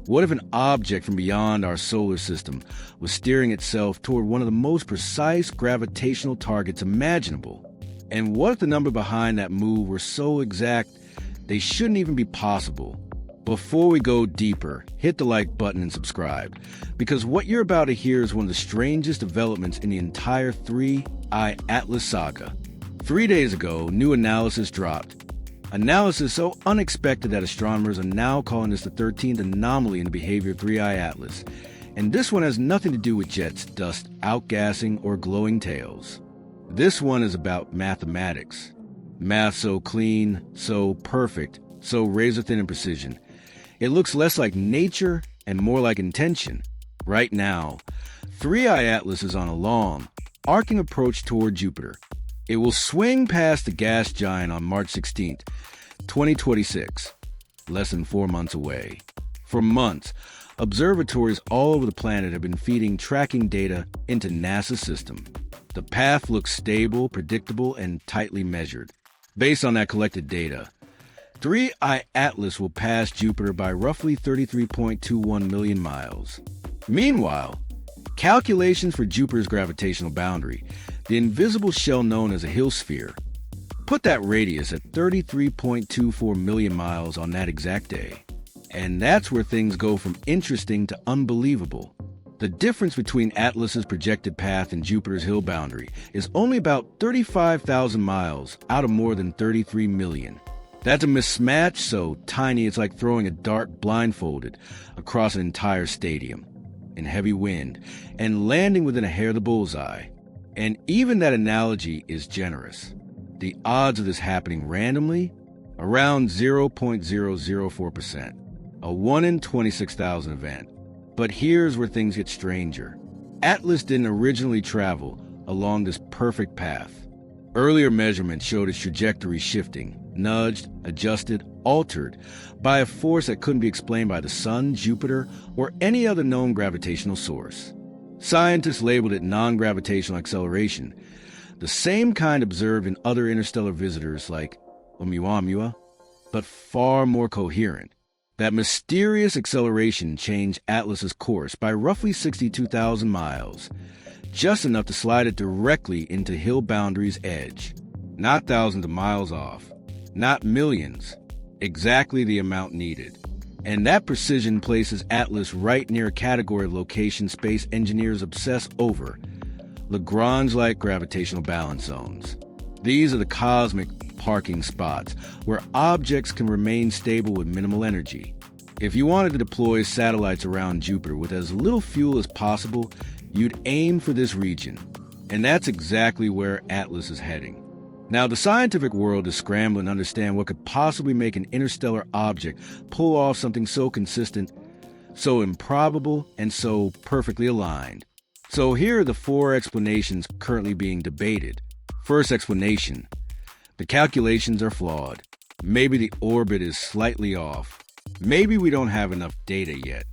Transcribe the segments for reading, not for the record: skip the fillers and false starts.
What if an object from beyond our solar system was steering itself toward one of the most precise gravitational targets imaginable? And what if the number behind that move were so exact they shouldn't even be possible? Before we go deeper, hit the like button and subscribe, because what you're about to hear is one of the strangest developments in the entire 3I Atlas saga. 3 days ago, new analysis dropped. Analysis so unexpected that astronomers are now calling this the 13th anomaly in the behavior of 3I Atlas. And this one has nothing to do with jets, dust, outgassing, or glowing tails. This one is about mathematics. Math so clean, so perfect, so razor-thin in precision. It looks less like nature and more like intention. Right now, 3I Atlas is on a long, arcing approach toward Jupiter. It will swing past the gas giant on March 16th, 2026, less than 4 months away. For months, observatories all over the planet have been feeding tracking data into NASA's system. The path looks stable, predictable, and tightly measured. Based on that collected data, 3I Atlas will pass Jupiter by roughly 33.21 million miles. Meanwhile, calculations for Jupiter's gravitational boundary, the invisible shell known as a Hill sphere, put that radius at 33.24 million miles on that exact day. And that's where things go from interesting to unbelievable. The difference between Atlas's projected path and Jupiter's Hill boundary is only about 35,000 miles out of more than 33 million. That's a mismatch so tiny it's like throwing a dart blindfolded across an entire stadium in heavy wind and landing within a hair of the bullseye. And even that analogy is generous. The odds of this happening randomly? Around 0.004%. A 1 in 26,000 event. But here's where things get stranger. Atlas didn't originally travel along this perfect path. Earlier measurements showed its trajectory shifting, nudged, adjusted, altered by a force that couldn't be explained by the Sun, Jupiter, or any other known gravitational source. Scientists labeled it non-gravitational acceleration, the same kind observed in other interstellar visitors like Oumuamua, but far more coherent. That mysterious acceleration changed Atlas's course by roughly 62,000 miles, just enough to slide it directly into Hill boundary's edge. Not thousands of miles off, not millions, exactly the amount needed. And that precision places Atlas right near a category of location space engineers obsess over: Lagrange-like gravitational balance zones. These are the cosmic parking spots where objects can remain stable with minimal energy. If you wanted to deploy satellites around Jupiter with as little fuel as possible, you'd aim for this region. And that's exactly where Atlas is heading. Now, the scientific world is scrambling to understand what could possibly make an interstellar object pull off something so consistent, so improbable, and so perfectly aligned. So here are the 4 explanations currently being debated. First explanation: the calculations are flawed. Maybe the orbit is slightly off. Maybe we don't have enough data yet.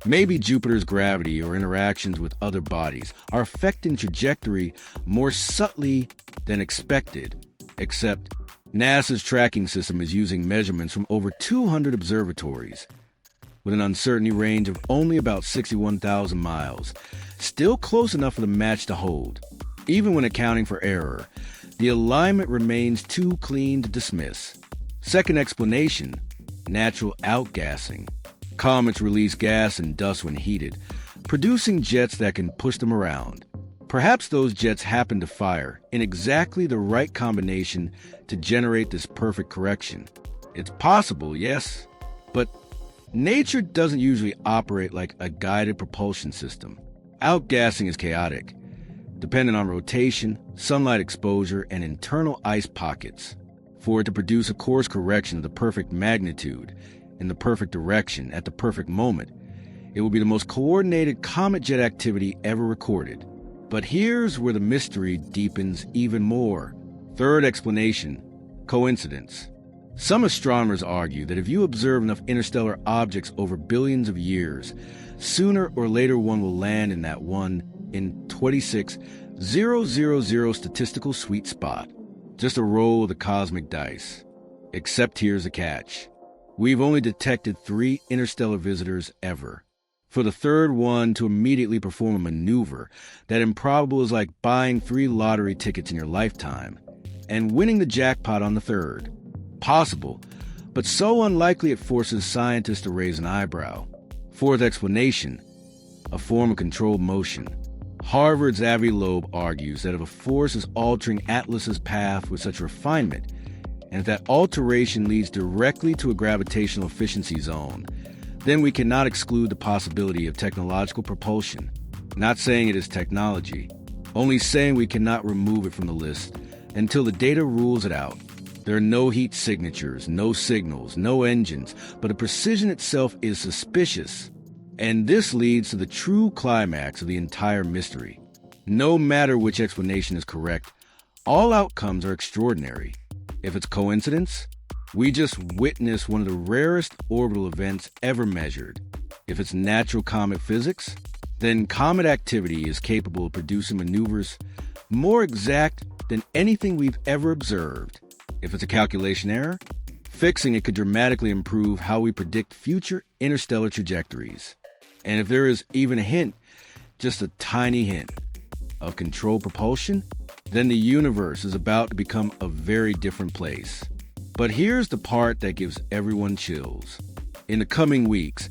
Maybe Jupiter's gravity or interactions with other bodies are affecting trajectory more subtly than expected. Except NASA's tracking system is using measurements from over 200 observatories, with an uncertainty range of only about 61,000 miles, still close enough for the match to hold. Even when accounting for error, the alignment remains too clean to dismiss. Second explanation: natural outgassing. Comets release gas and dust when heated, producing jets that can push them around. Perhaps those jets happen to fire in exactly the right combination to generate this perfect correction. It's possible, yes, but nature doesn't usually operate like a guided propulsion system. Outgassing is chaotic, dependent on rotation, sunlight exposure, and internal ice pockets. For it to produce a course correction of the perfect magnitude, in the perfect direction, at the perfect moment, it will be the most coordinated comet jet activity ever recorded. But here's where the mystery deepens even more. Third explanation: coincidence. Some astronomers argue that if you observe enough interstellar objects over billions of years, sooner or later one will land in that 1 in 26,000 statistical sweet spot. Just a roll of the cosmic dice. Except here's the catch. We've only detected 3 interstellar visitors ever. For the third one to immediately perform a maneuver that improbable is like buying 3 lottery tickets in your lifetime and winning the jackpot on the third. Possible, but so unlikely it forces scientists to raise an eyebrow. Fourth explanation, a form of controlled motion. Harvard's Avi Loeb argues that if a force is altering Atlas's path with such refinement, and if that alteration leads directly to a gravitational efficiency zone, then we cannot exclude the possibility of technological propulsion. Not saying it is technology, only saying we cannot remove it from the list until the data rules it out. There are no heat signatures, no signals, no engines, but the precision itself is suspicious. And this leads to the true climax of the entire mystery. No matter which explanation is correct, all outcomes are extraordinary. If it's coincidence, we just witnessed one of the rarest orbital events ever measured. If it's natural comet physics, then comet activity is capable of producing maneuvers more exact than anything we've ever observed. If it's a calculation error, fixing it could dramatically improve how we predict future interstellar trajectories. And if there is even a hint, just a tiny hint, of controlled propulsion, then the universe is about to become a very different place. But here's the part that gives everyone chills. In the coming weeks,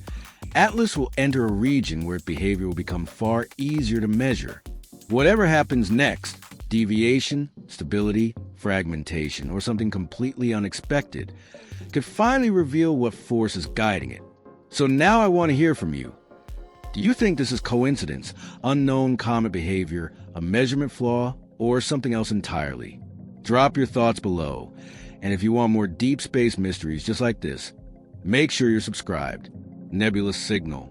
Atlas will enter a region where its behavior will become far easier to measure. Whatever happens next, deviation, stability, fragmentation, or something completely unexpected, could finally reveal what force is guiding it. So now I want to hear from you. Do you think this is coincidence, unknown comet behavior, a measurement flaw, or something else entirely? Drop your thoughts below. And if you want more deep space mysteries just like this, make sure you're subscribed. Nebulous Signal.